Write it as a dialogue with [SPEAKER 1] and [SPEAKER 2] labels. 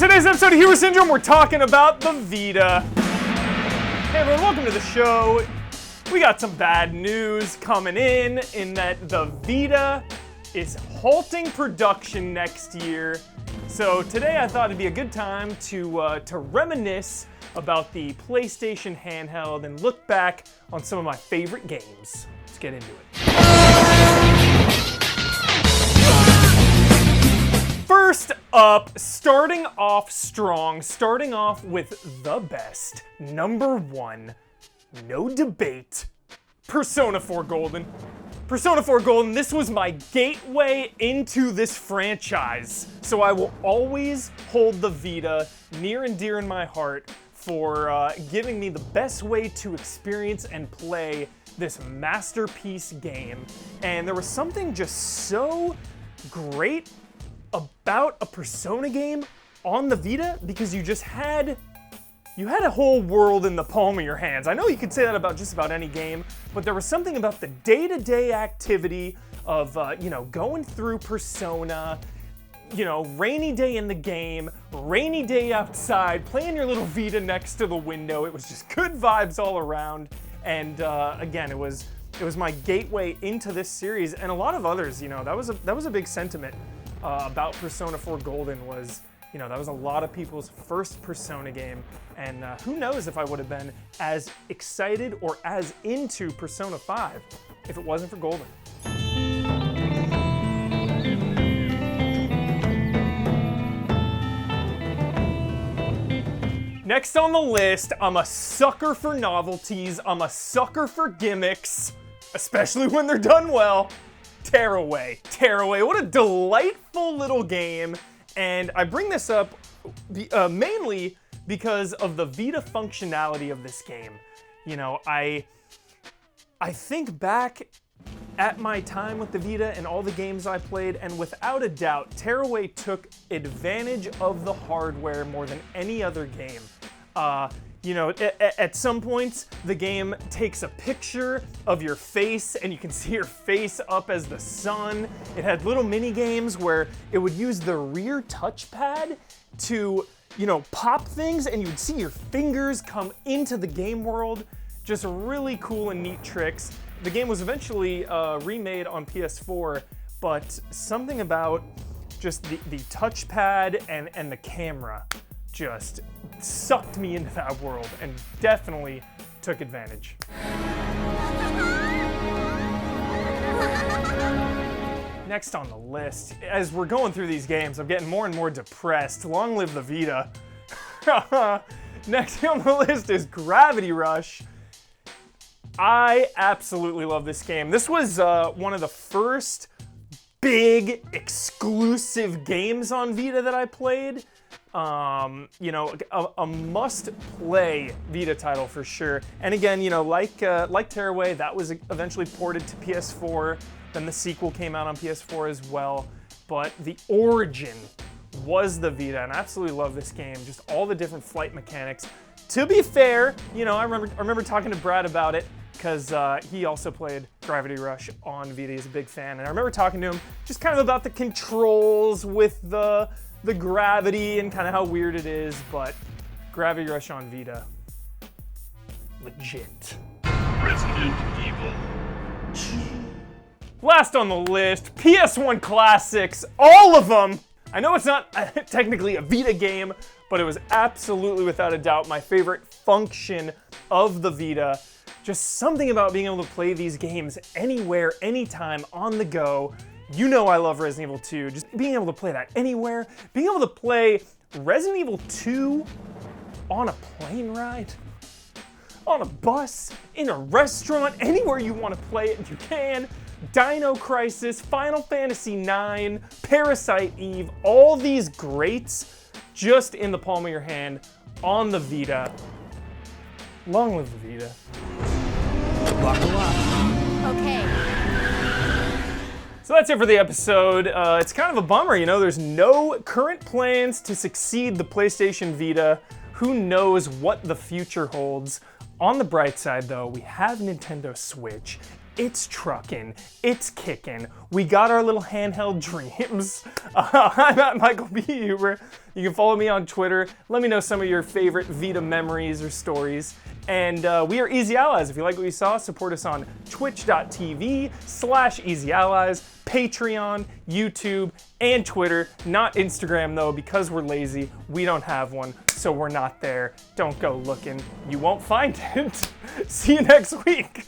[SPEAKER 1] today's episode of Hero Syndrome, we're talking about the Vita. Hey everyone, welcome to the show. We got some bad news coming in that the Vita is halting production next year. So today I thought it'd be a good time to reminisce about the PlayStation handheld and look back on some of my favorite games. Let's get into it. First up, starting off strong, starting off with the best, number one, no debate, Persona 4 Golden. Persona 4 Golden, this was my gateway into this franchise, so I will always hold the Vita near and dear in my heart for giving me the best way to experience and play this masterpiece game. And there was something just so great about a Persona game on the Vita because you had a whole world in the palm of your hands. I know you could say that about just about any game, but there was something about the day-to-day activity of going through Persona, rainy day in the game, rainy day outside, playing your little Vita next to the window. It was just good vibes all around, and again, it was my gateway into this series and a lot of others. That was a big sentiment about Persona 4 Golden was, that was a lot of people's first Persona game, and who knows if I would have been as excited or as into Persona 5 if it wasn't for Golden. Next on the list, I'm a sucker for novelties, I'm a sucker for gimmicks, especially when they're done well. Tearaway, what a delightful little game, and I bring this up mainly because of the Vita functionality of this game. I think back at my time with the Vita and all the games I played, and without a doubt, Tearaway took advantage of the hardware more than any other game. At some points, the game takes a picture of your face and you can see your face up as the sun. It had little mini games where it would use the rear touchpad to, pop things and you would see your fingers come into the game world. Just really cool and neat tricks. The game was eventually remade on PS4, but something about just the touchpad and the camera just sucked me into that world and definitely took advantage. Next on the list, as we're going through these games, I'm getting more and more depressed. Long live the Vita. Next on the list is Gravity Rush. I absolutely love this game. This was one of the first big exclusive games on Vita that I played. A must-play Vita title for sure. And again, like Tearaway, that was eventually ported to PS4. Then the sequel came out on PS4 as well. But the origin was the Vita, and I absolutely love this game. Just all the different flight mechanics. To be fair, I remember talking to Brad about it because he also played Gravity Rush on Vita. He's a big fan, and I remember talking to him just kind of about the controls with the gravity and kind of how weird it is, but Gravity Rush on Vita, legit.
[SPEAKER 2] Resident Evil 2.
[SPEAKER 1] Last on the list, PSone Classics, all of them. I know it's not technically a Vita game, but it was absolutely, without a doubt, my favorite function of the Vita. Just something about being able to play these games anywhere, anytime, on the go. I love Resident Evil 2. Just being able to play that anywhere. Being able to play Resident Evil 2 on a plane ride, on a bus, in a restaurant, anywhere you want to play it, you can. Dino Crisis, Final Fantasy IX, Parasite Eve, all these greats just in the palm of your hand on the Vita. Long live the Vita.
[SPEAKER 2] Buckle up.
[SPEAKER 3] Okay.
[SPEAKER 1] So that's it for the episode. It's kind of a bummer, there's no current plans to succeed the PlayStation Vita. Who knows what the future holds? On the bright side though, we have Nintendo Switch, it's trucking, it's kicking. We got our little handheld dreams. I'm at Michael B. Huber. You can follow me on Twitter. Let me know some of your favorite Vita memories or stories. And we are Easy Allies. If you like what you saw, support us on twitch.tv/EasyAllies, Patreon, YouTube, and Twitter. Not Instagram though, because we're lazy. We don't have one, so we're not there. Don't go looking. You won't find it. See you next week.